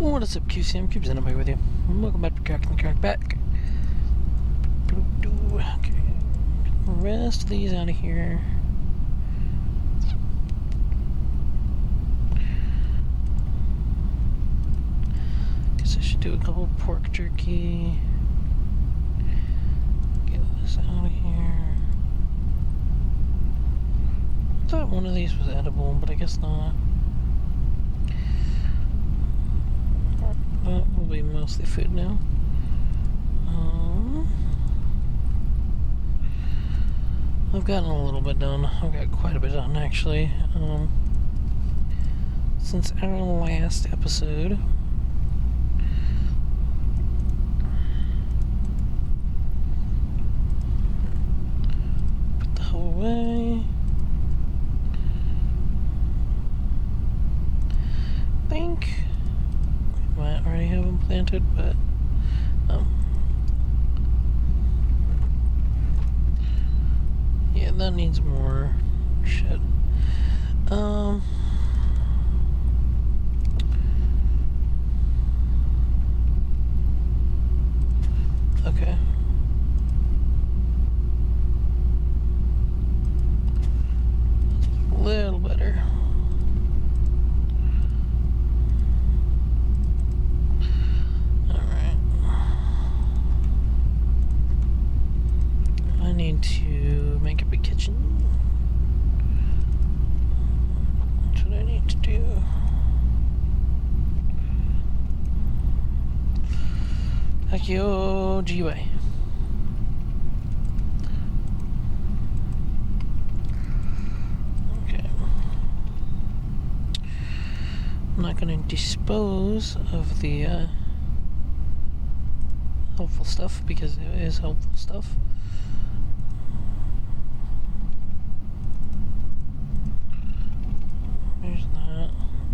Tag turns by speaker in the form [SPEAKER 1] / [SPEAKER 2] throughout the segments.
[SPEAKER 1] What is up, QCM? XenTime with you. Welcome back to Cracking the Crackback. Okay, get the rest of these out of here. Guess I should do a couple pork jerky. Get this out of here. I thought one of these was edible, but I guess not. That will be mostly food now. I've gotten a little bit done. I've got quite a bit done, actually. Since our last episode. Put the hoe away. I think we might already have them planted, but yeah, that needs more shit. Okay. That's a little better. I need to make up a kitchen. That's what I need to do. Akio GUI. Okay. I'm not going to dispose of the helpful stuff because it is helpful stuff. Here's that.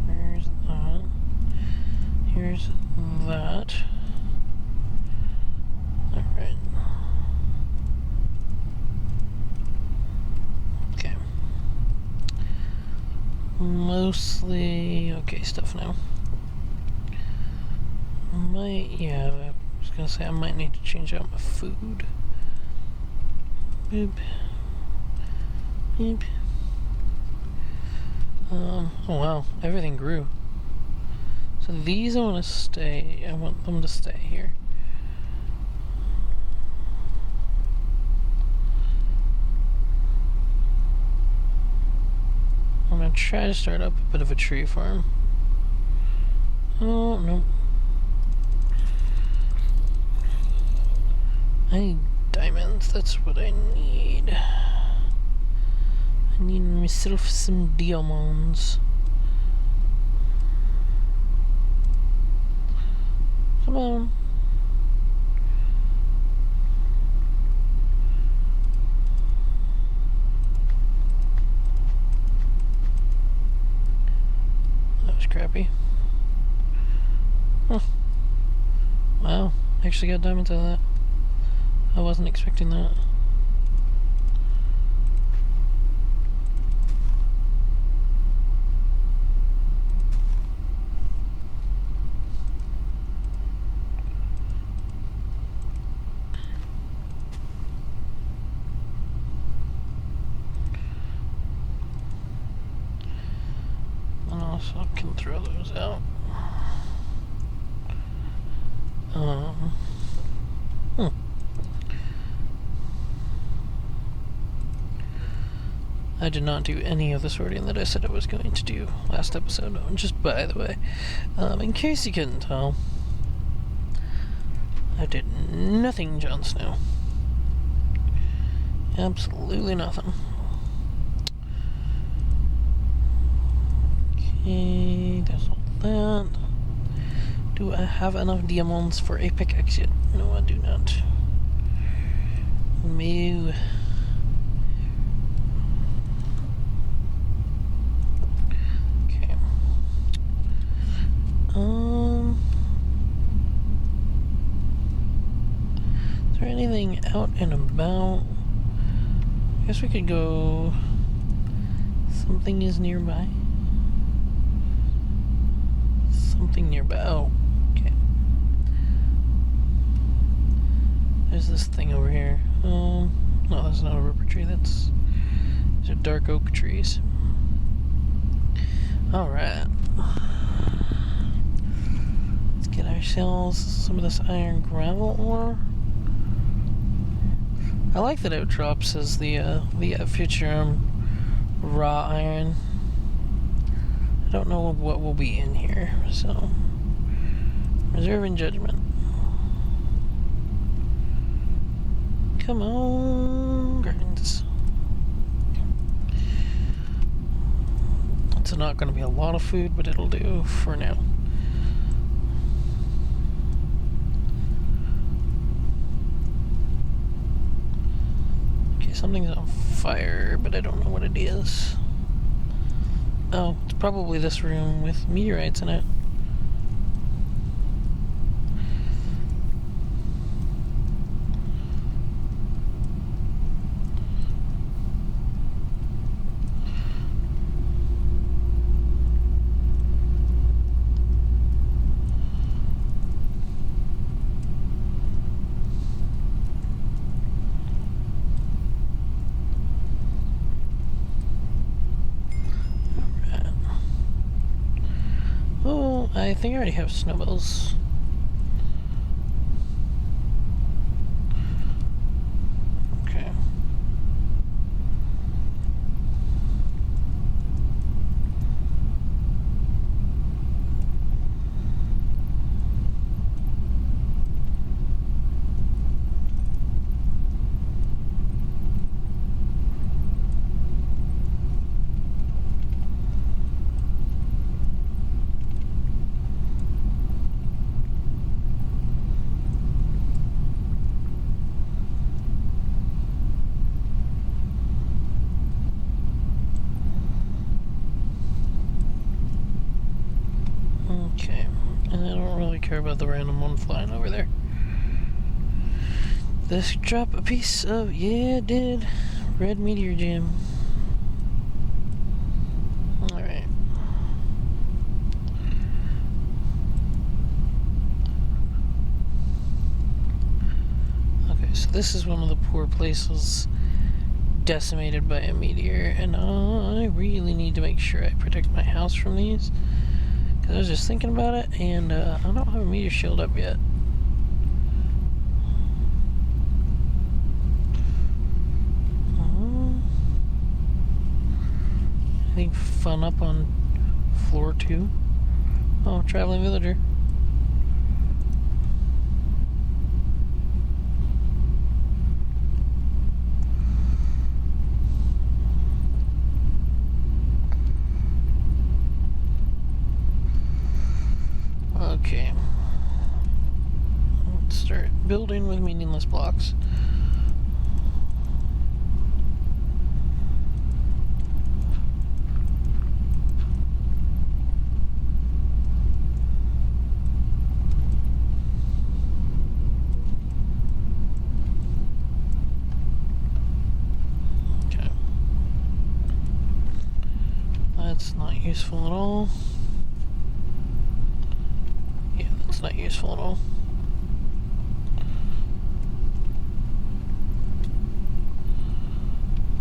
[SPEAKER 1] Here's that. Here's that. Alright. Okay. Mostly okay stuff now. Yeah, I was gonna say I might need to change out my food. Boop. Beep. Oh wow, everything grew. So these I want them to stay here. I'm gonna try to start up a bit of a tree farm. Oh no. I need diamonds, that's what I need. I need myself some diamonds. Come on. That was crappy. Huh. Wow, actually got diamonds out of that. I wasn't expecting that. And also I can throw those out. I did not do any of the sorting that I said I was going to do last episode, just by the way. In case you couldn't tell, I did nothing Jon Snow. Absolutely nothing. Okay, there's all that. Do I have enough diamonds for a pickaxe yet? No, I do not. Moo. Is there anything out and about? I guess we could go. Something is nearby. Something nearby. Oh, is this thing over here? No, that's not a rubber tree. These are dark oak trees. Alright. Let's get ourselves some of this iron gravel ore. I like that it drops as the Futurum raw iron. I don't know what will be in here, so reserving judgment. Come on, grinds. It's not going to be a lot of food, but it'll do for now. Okay, something's on fire, but I don't know what it is. Oh, it's probably this room with meteorites in it. I think I already have snowballs. Okay. Okay, and I don't really care about the random one flying over there. This drop a piece of, yeah, it did. Red meteor gem. Alright. Okay, so this is one of the poor places decimated by a meteor, and I really need to make sure I protect my house from these. I was just thinking about it, and I don't have a meteor shield up yet. Anything fun up on floor 2? Oh, traveling villager. Okay. Let's start building with meaningless blocks. Okay. That's not useful at all. It's not useful at all.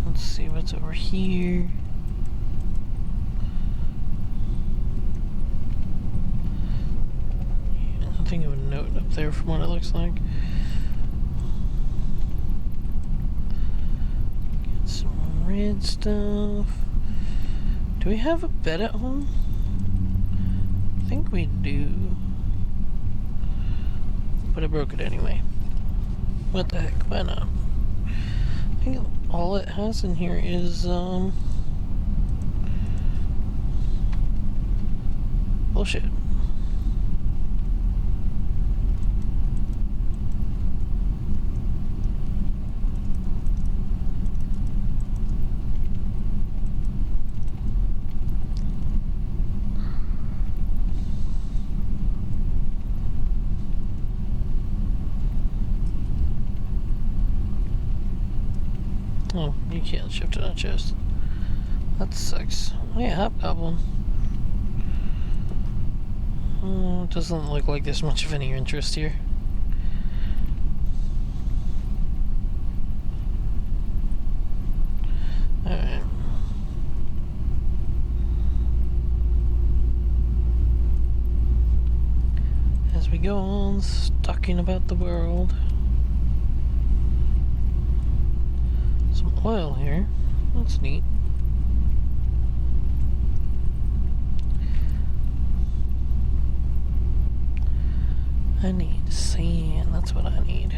[SPEAKER 1] Let's see what's over here. Yeah, nothing of a note up there from what it looks like. Get some red stuff. Do we have a bed at home? I think we do. But I broke it anyway. What the heck, why not? I think all it has in here is, bullshit. Oh, you can't shift it on a chest. That sucks. Oh yeah, hobgoblin. It doesn't look like there's much of any interest here. Alright. As we go on, talking about the world. Some oil here. That's neat. I need sand. That's what I need.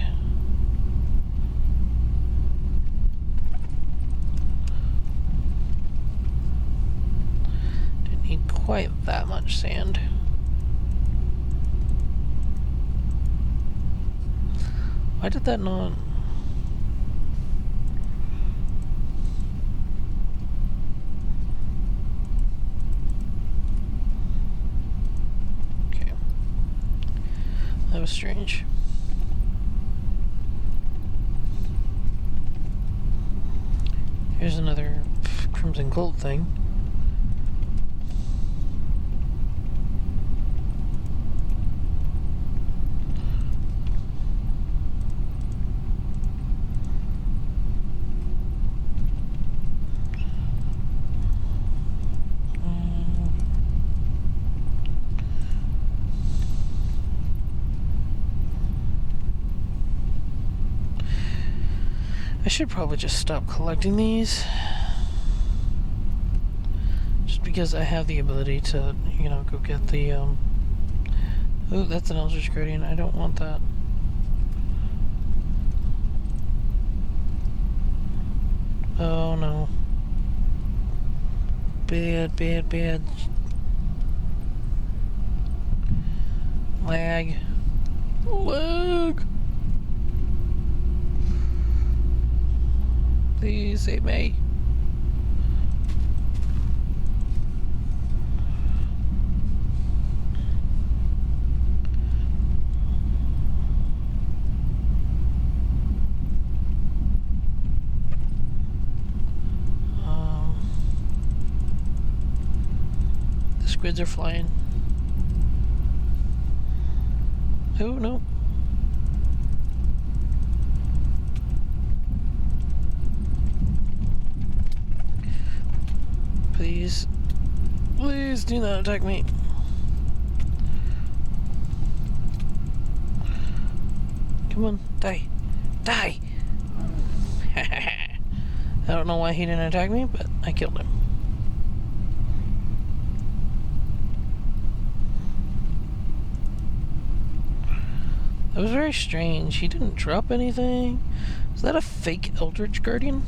[SPEAKER 1] Didn't need quite that much sand. Why did that not... Okay. That was strange. Here's another crimson gold thing. I should probably just stop collecting these. Just because I have the ability to, you know, go get the, Oh, that's an Eldritch Guardian. I don't want that. Oh, no. Bad, bad, bad. Lag. Lag! Please save me. The squids are flying. Oh, no. Please. Please do not attack me. Come on, die. Die! I don't know why he didn't attack me, but I killed him. That was very strange. He didn't drop anything. Is that a fake Eldritch Guardian?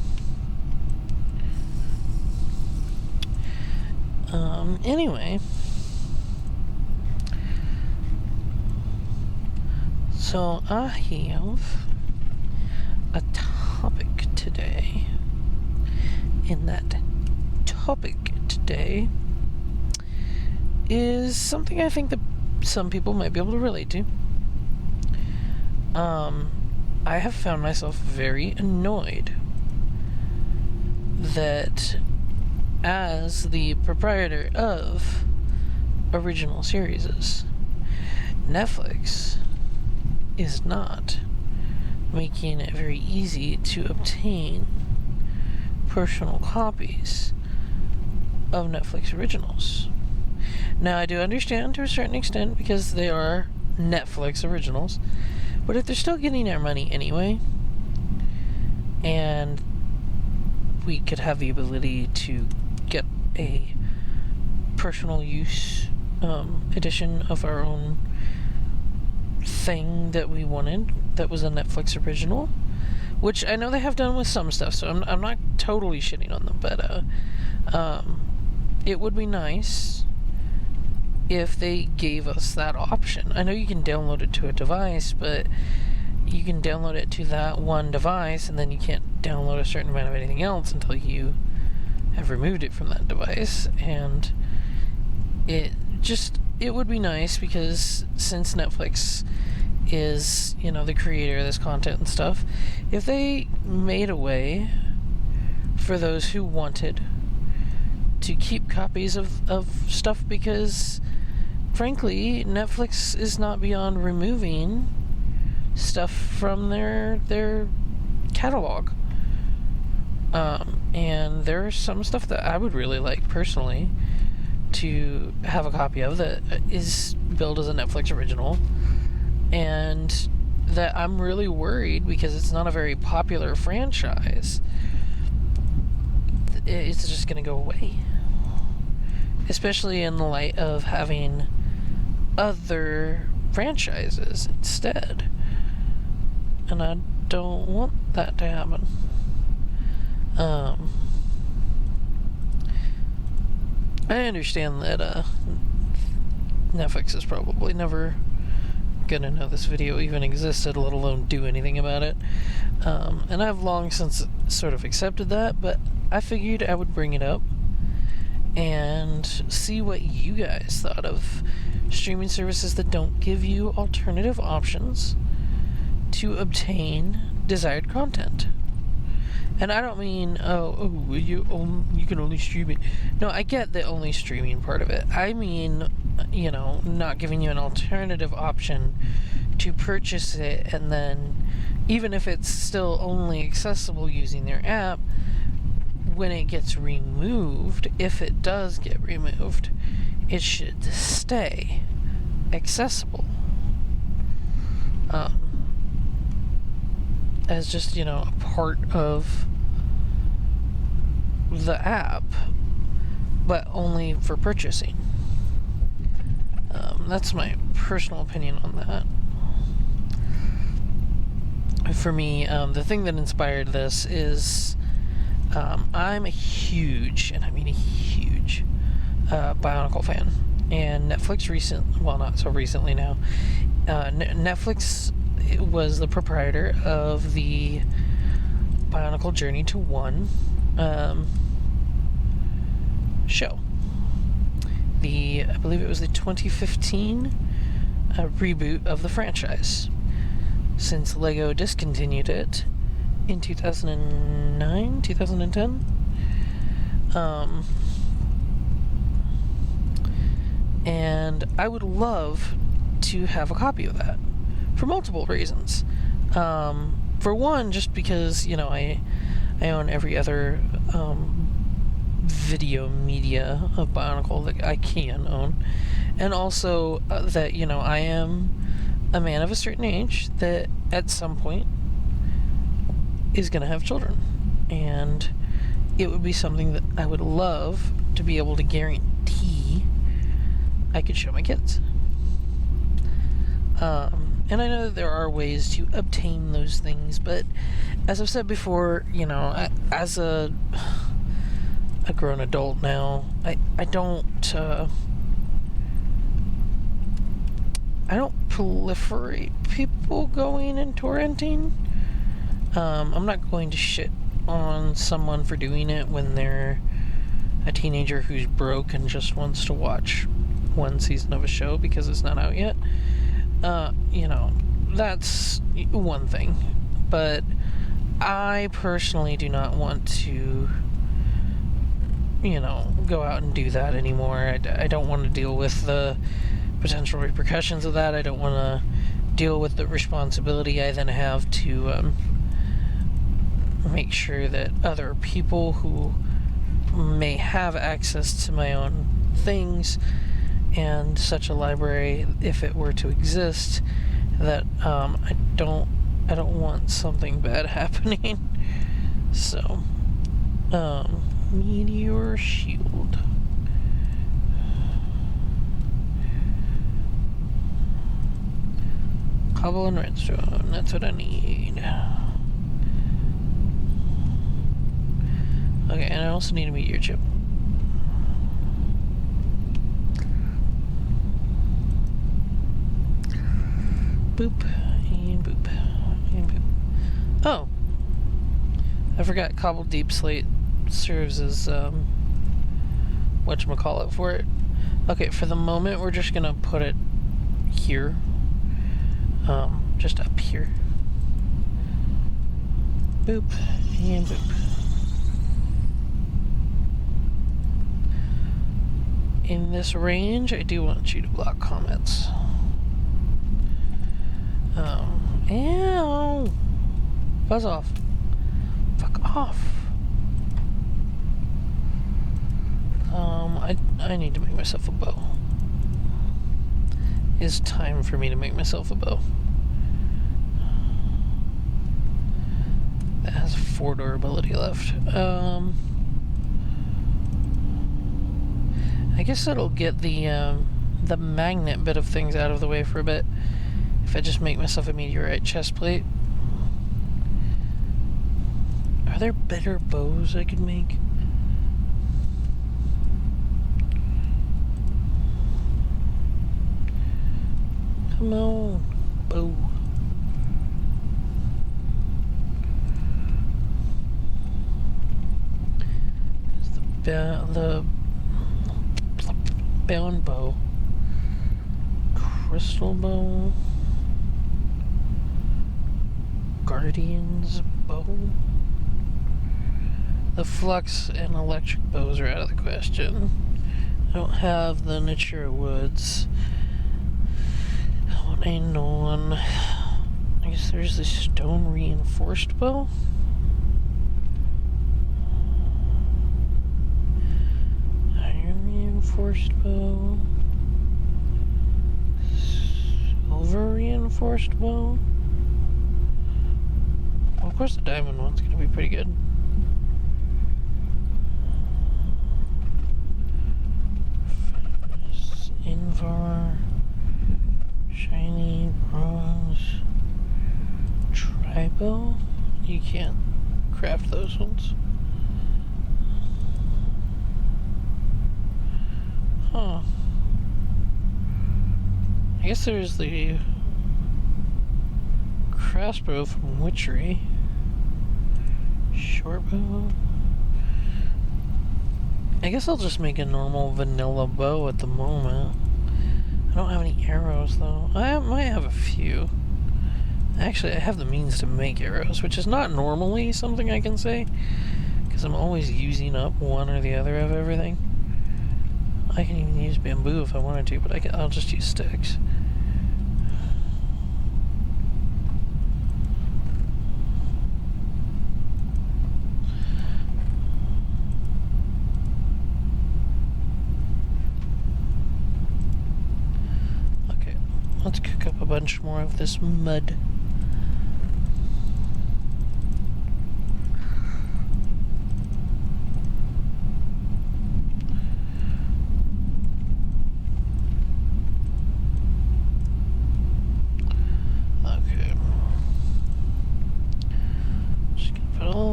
[SPEAKER 1] Anyway. So I have a topic today. And that topic today is something I think that some people might be able to relate to. I have found myself very annoyed that as the proprietor of original series, Netflix is not making it very easy to obtain personal copies of Netflix originals. Now, I do understand to a certain extent because they are Netflix originals, but if they're still getting our money anyway, and we could have the ability to get a personal use edition of our own thing that we wanted that was a Netflix original, which I know they have done with some stuff, so I'm not totally shitting on them, but it would be nice if they gave us that option. I know you can download it to a device, but you can download it to that one device, and then you can't download a certain amount of anything else until you have removed it from that device. And it would be nice, because since Netflix is, you know, the creator of this content and stuff, if they made a way for those who wanted to keep copies of stuff, because frankly, Netflix is not beyond removing stuff from their catalog. And there's some stuff that I would really like personally to have a copy of that is billed as a Netflix original, and that I'm really worried because it's not a very popular franchise. It's just going to go away, especially in the light of having other franchises instead. And I don't want that to happen. I understand that Netflix is probably never gonna know this video even existed, let alone do anything about it. And I've long since sort of accepted that, but I figured I would bring it up and see what you guys thought of streaming services that don't give you alternative options to obtain desired content. And I don't mean, you can only stream it. No, I get the only streaming part of it. I mean, not giving you an alternative option to purchase it, and then, even if it's still only accessible using their app, when it gets removed, if it does get removed, it should stay accessible. As just, a part of the app, but only for purchasing. That's my personal opinion on that. For me, the thing that inspired this is I'm a huge, and I mean a huge, Bionicle fan. And Netflix not so recently now, Netflix was the proprietor of the Bionicle Journey to One show. I believe it was the 2015 reboot of the franchise, since Lego discontinued it in 2009, 2010. And I would love to have a copy of that for multiple reasons. For one, just because, I own every other video media of Bionicle that I can own. And also that, I am a man of a certain age that at some point is going to have children. And it would be something that I would love to be able to guarantee I could show my kids. And I know that there are ways to obtain those things, but as I've said before, as a grown adult now, I don't proliferate people going and torrenting. I'm not going to shit on someone for doing it when they're a teenager who's broke and just wants to watch one season of a show because it's not out yet. That's one thing. But I personally do not want to, go out and do that anymore. I don't want to deal with the potential repercussions of that. I don't want to deal with the responsibility I then have to make sure that other people who may have access to my own things and such a library, if it were to exist, that I don't want something bad happening. So, Meteor Shield. Cobble and redstone, that's what I need. Okay, and I also need a meteor chip. Boop, and boop, and boop. Oh! I forgot cobbled deep slate serves as, whatchamacallit for it. Okay, for the moment, we're just gonna put it here. Just up here. Boop, and boop. In this range, I do want you to block comments. Ow! Buzz off. Fuck off. I need to make myself a bow. It's time for me to make myself a bow. That has 4 durability left. I guess it'll get the magnet bit of things out of the way for a bit if I just make myself a meteorite chest plate. Are there better bows I could make? Come on, bow. The bound bow, crystal bow, guardian's bow. The flux and electric bows are out of the question. I don't have the Natura Woods. I want a non. I guess there's the stone reinforced bow. Reinforced bow, silver reinforced bow. Well, of course the diamond one's gonna be pretty good. Invar, shiny bronze, tri-bow. You can't craft those ones. Huh. I guess there's the crossbow from Witchery. Shortbow. I guess I'll just make a normal vanilla bow at the moment. I don't have any arrows though. I might have a few. Actually, I have the means to make arrows, which is not normally something I can say, because I'm always using up one or the other of everything. I can even use bamboo if I wanted to, but I'll just use sticks. Okay, let's cook up a bunch more of this mud.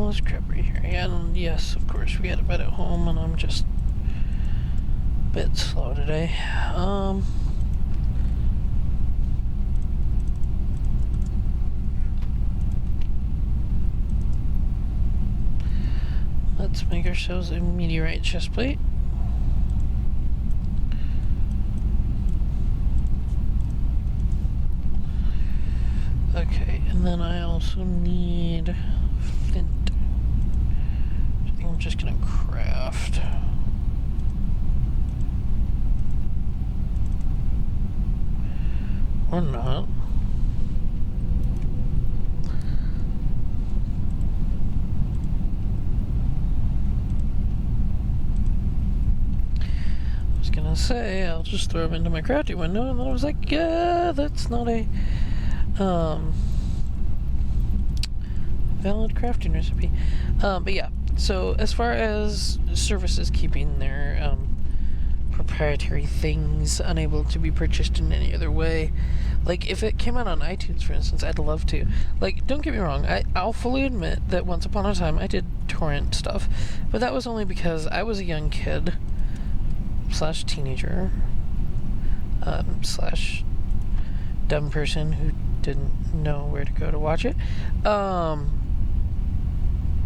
[SPEAKER 1] This crap right here. And yes, of course, we had a bed at home, and I'm just a bit slow today. Let's make ourselves a meteorite chest plate. Okay, and then I also need flint. I think I'm just gonna craft. Or not. I was gonna say I'll just throw them into my crafting window, and then I was like, yeah, that's not a valid crafting recipe. But yeah, so as far as services keeping their proprietary things unable to be purchased in any other way, like if it came out on iTunes, for instance, I'd love to. Like, don't get me wrong, I'll fully admit that once upon a time I did torrent stuff, but that was only because I was a young kid slash teenager slash dumb person who didn't know where to go to watch it.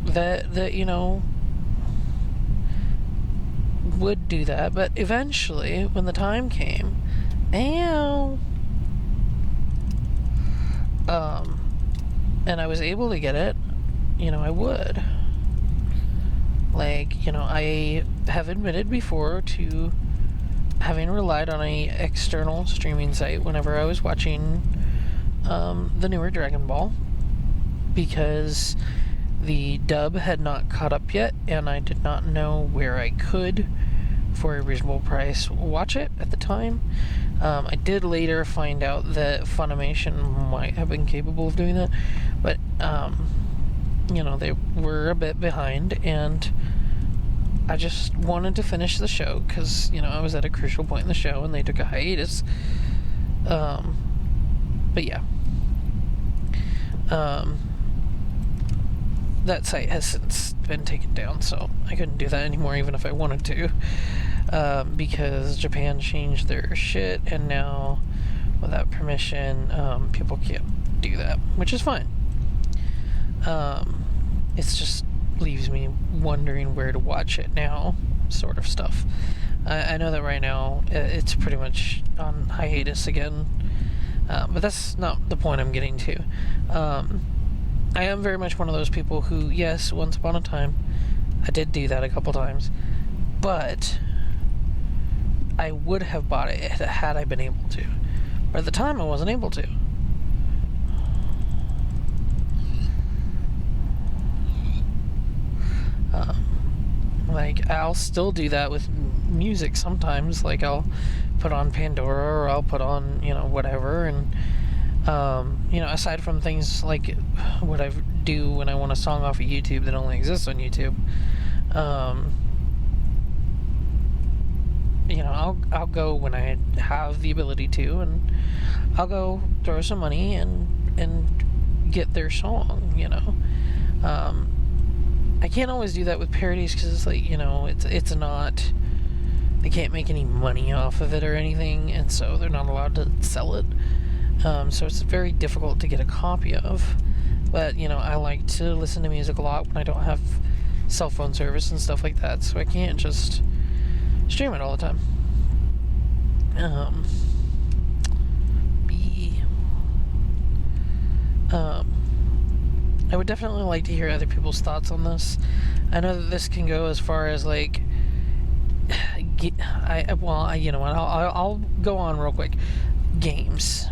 [SPEAKER 1] That you know, would do that, but eventually when the time came, and I was able to get it, you know, I would. Like, you know, I have admitted before to having relied on a external streaming site whenever I was watching the newer Dragon Ball, because the dub had not caught up yet, and I did not know where I could for a reasonable price, watch it at the time. I did later find out that Funimation might have been capable of doing that, but they were a bit behind, and I just wanted to finish the show because I was at a crucial point in the show and they took a hiatus. But yeah, that site has since been taken down, so I couldn't do that anymore even if I wanted to, because Japan changed their shit, and now without permission, people can't do that, which is fine. It's just leaves me wondering where to watch it now, sort of stuff. I know that right now it's pretty much on hiatus again, but that's not the point I'm getting to. I am very much one of those people who, yes, once upon a time, I did do that a couple times, but I would have bought it had I been able to. But at the time, I wasn't able to. I'll still do that with music sometimes. Like, I'll put on Pandora, or I'll put on, whatever, and aside from things like what I do when I want a song off of YouTube that only exists on YouTube, I'll go when I have the ability to, and I'll go throw some money and get their song. I can't always do that with parodies because it's like, it's not, they can't make any money off of it or anything, and so they're not allowed to sell it. So it's very difficult to get a copy of. But, I like to listen to music a lot when I don't have cell phone service and stuff like that, so I can't just stream it all the time. I would definitely like to hear other people's thoughts on this. I know that this can go as far as like, I'll go on real quick. Games.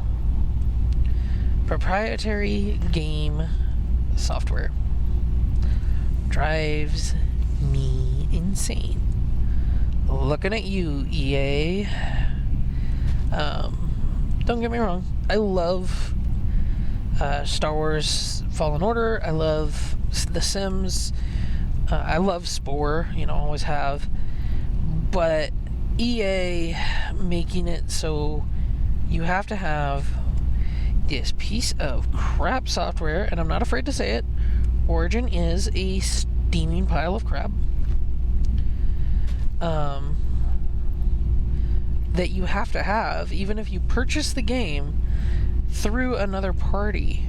[SPEAKER 1] Proprietary game software drives me insane. Looking at you, EA. Don't get me wrong, I love Star Wars Fallen Order. I love The Sims. I love Spore, always have. But EA making it so you have to have this piece of crap software, and I'm not afraid to say it, Origin is a steaming pile of crap. That you have to have, even if you purchase the game through another party.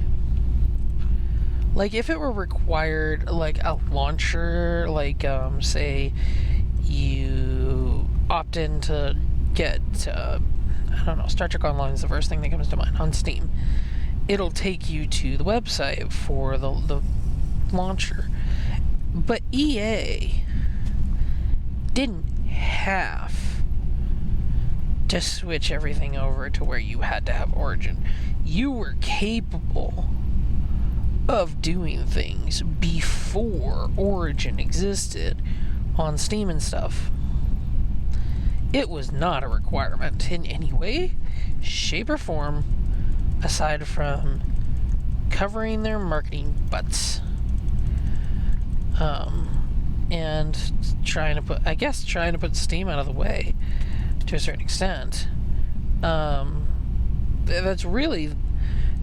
[SPEAKER 1] Like, if it were required, like a launcher, like, say you opt in to get, I don't know, Star Trek Online is the first thing that comes to mind on Steam. It'll take you to the website for the launcher. But EA didn't have to switch everything over to where you had to have Origin. You were capable of doing things before Origin existed on Steam and stuff. It was not a requirement in any way, shape, or form, aside from covering their marketing butts. And trying to put Steam out of the way to a certain extent. That's really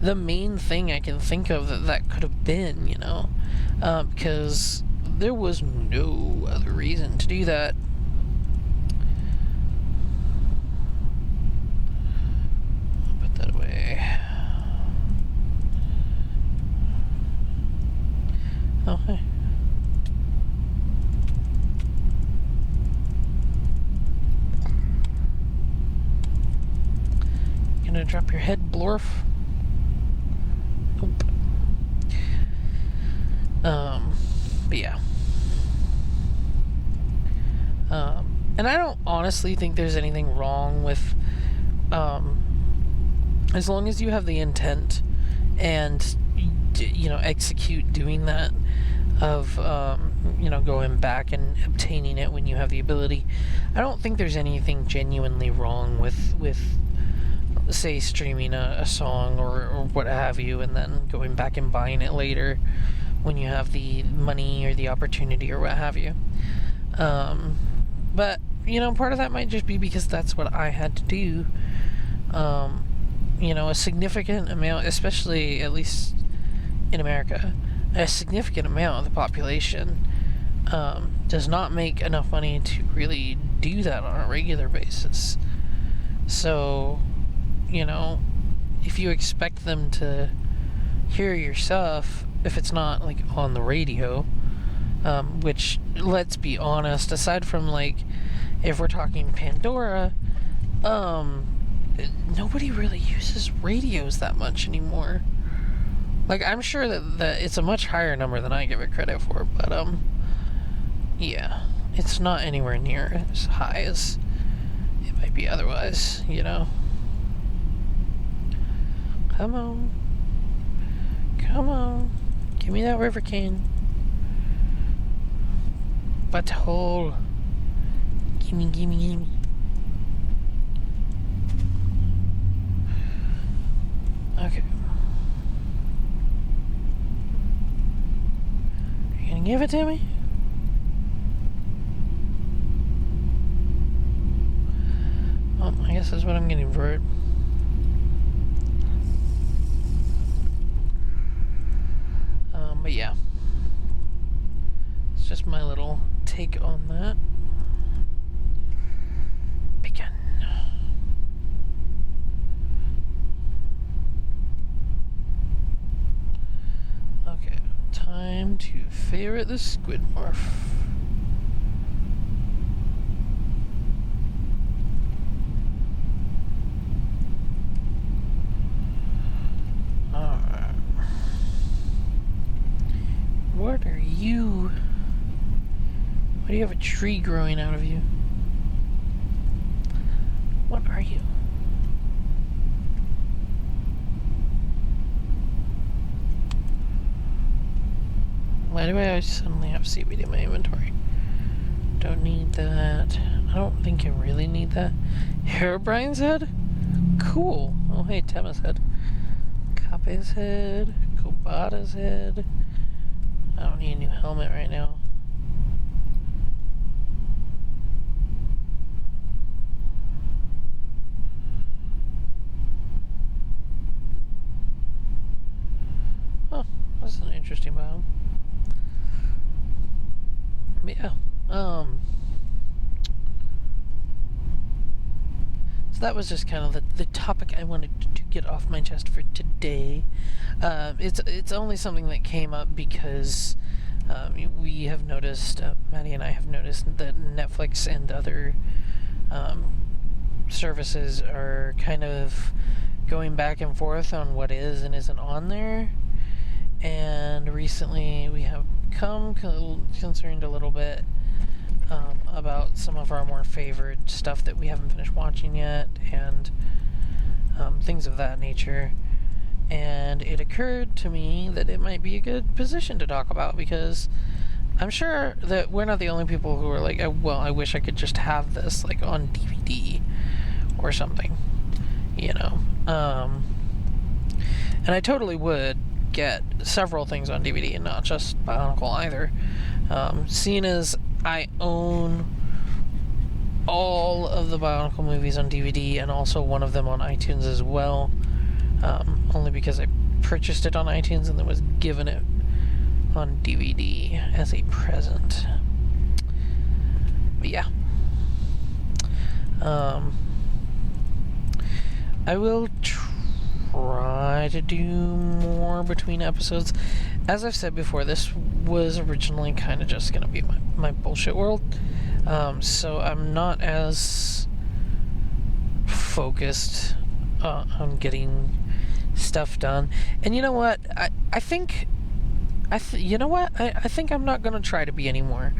[SPEAKER 1] the main thing I can think of that could have been, because there was no other reason to do that. Put that away. Oh, hey. Gonna drop your head, Blorf? Nope. But yeah. And I don't honestly think there's anything wrong with, as long as you have the intent and, execute doing that, going back and obtaining it when you have the ability. I don't think there's anything genuinely wrong with say, streaming a song or what have you, and then going back and buying it later when you have the money or the opportunity or what have you. But, part of that might just be because that's what I had to do. A significant amount, especially at least in America, a significant amount of the population does not make enough money to really do that on a regular basis. So, if you expect them to hear your stuff, if it's not like on the radio, which, let's be honest, aside from if we're talking Pandora, nobody really uses radios that much anymore. I'm sure that it's a much higher number than I give it credit for, but yeah, it's not anywhere near as high as it might be otherwise, Come on, give me that river cane. Butthole. Gimme. Okay. Are you gonna give it to me? Well, I guess that's what I'm getting for it. But yeah. It's just my little take on that. Begin. Okay, time to favorite the squid morph. Alright. What are you? Why do you have a tree growing out of you? What are you? Why do I always suddenly have seaweed in my inventory? Don't need that. I don't think I really need that. Herobrine's head? Cool. Oh, hey, Tema's head. Kape's head. Kobata's head. I don't need a new helmet right now. Oh, this is an interesting biome. But yeah, so that was just kind of the topic I wanted to get off my chest for today. It's only something that came up because we have noticed, Maddie and I have noticed that Netflix and other services are kind of going back and forth on what is and isn't on there. And recently we have become concerned a little bit about some of our more favored stuff that we haven't finished watching yet, and things of that nature. And it occurred to me that it might be a good position to talk about, because I'm sure that we're not the only people who are like, well, I wish I could just have this on DVD or something, and I totally would get several things on DVD and not just Bionicle either. Seeing as I own all of the Bionicle movies on DVD and also one of them on iTunes as well, only because I purchased it on iTunes and then was given it on DVD as a present. But yeah. I will try to do more between episodes. As I've said before, this was originally kind of just going to be my bullshit world. So I'm not as focused on getting stuff done. And you know what? I think I'm not going to try to be anymore.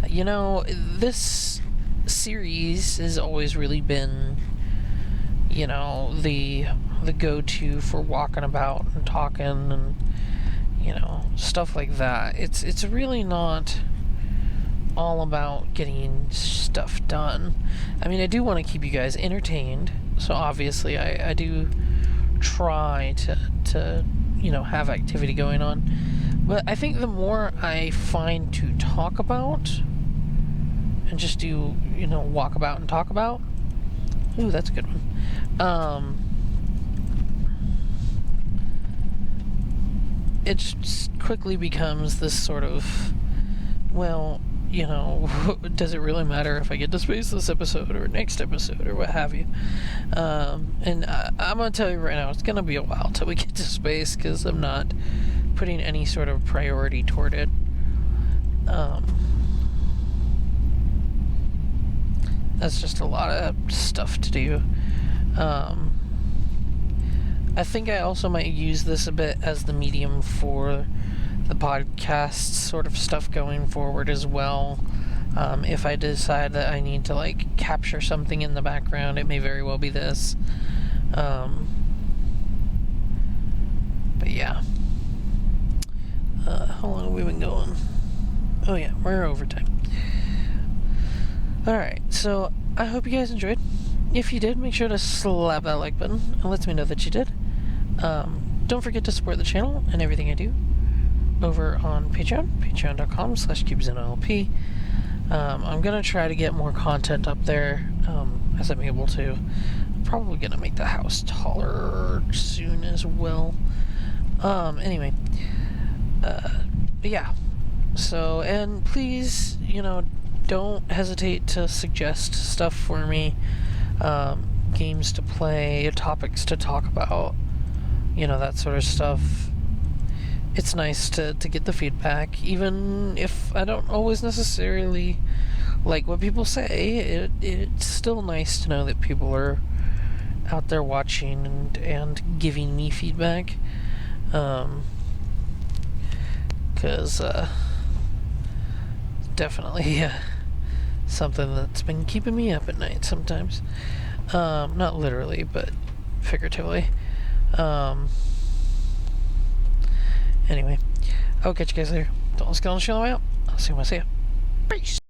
[SPEAKER 1] This series has always really been, the go-to for walking about and talking and, you know, stuff like that. It's really not all about getting stuff done. I mean, I do want to keep you guys entertained, so obviously I do try to you know, have activity going on. But I think the more I find to talk about and just do, you know, walk about and talk about. Ooh, that's a good one. It just quickly becomes this sort of, well, you know, does it really matter if I get to space this episode or next episode or what have you? And I'm going to tell you right now, it's going to be a while till we get to space because I'm not putting any sort of priority toward it. That's just a lot of stuff to do. I think I also might use this a bit as the medium for the podcast sort of stuff going forward as well. If I decide that I need to, like, capture something in the background, it may very well be this. But yeah. How long have we been going? Oh yeah, we're overtime. Alright, so I hope you guys enjoyed. If you did, make sure to slap that like button. It lets me know that you did. Don't forget to support the channel and everything I do over on Patreon, patreon.com/CubeZenLP. I'm going to try to get more content up there as I'm able to. I'm probably going to make the house taller soon as well. Anyway, yeah. So, and please, you know, don't hesitate to suggest stuff for me, games to play, topics to talk about, you know, that sort of stuff. It's nice to get the feedback, even if I don't always necessarily like what people say. It's still nice to know that people are out there watching and giving me feedback, because definitely something that's been keeping me up at night sometimes. Not literally, but figuratively. Anyway, I'll catch you guys later. Don't let's get on the show out. I'll see you when I see you. Peace.